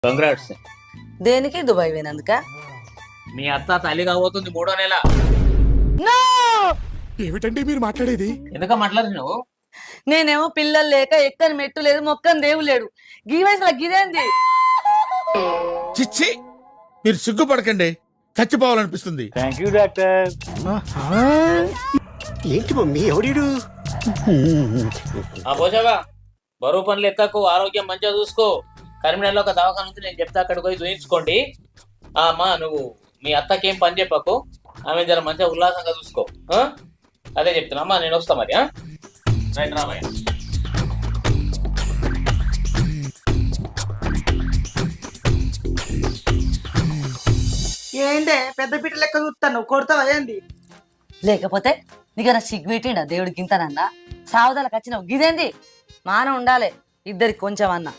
Congrats. దేనికి Dubai పోయినందుక? మీ అత్త తల్లి కాబోతుంది 3వ నెల. నో! ఏమిటండి మీరు మాట్లాడేది? ఎందుక మాట్లాడి నువ్వు? నేనేమో పిల్లలు లేక ఎక్కని మెట్టు లేదు, మొక్కని దేవు లేడు. గీ వయసులో గిదేంది? చిచ్చి, మీరు సిగ్గుపడకండి, చచ్చిపోవాలనిపిస్తుంది. Thank you doctor. ఏంటి మమ్మీ ఎవడీడు? పోసావా, బరువు పనులు ఎక్కకు, ఆరోగ్యం మంచిగా చూసుకో. కరీంనగర్లో ఒక దవాఖాన ఉంది, నేను చెప్తా, అక్కడికి పోయి చూయించుకోండి. అమ్మా నువ్వు మీ అత్తకి ఏం పని చెప్పకు, ఆమె జర మంచిగా ఉల్లాసంగా చూసుకో. అదే చెప్తున్నా అమ్మా, నేను వస్తా మరి. రైట్ రామయ్య. ఏందే పెద్ద పీట లెక్క చూస్తాను, కొడతావా ఏంది? లేకపోతే నీకన్నా సిగ్గు పెట్టిండా దేవుడికి ఇంతనన్నా? సావదాలకు వచ్చినావు గిదేంది? మానం ఉండాలి ఇద్దరికి కొంచెం అన్నా.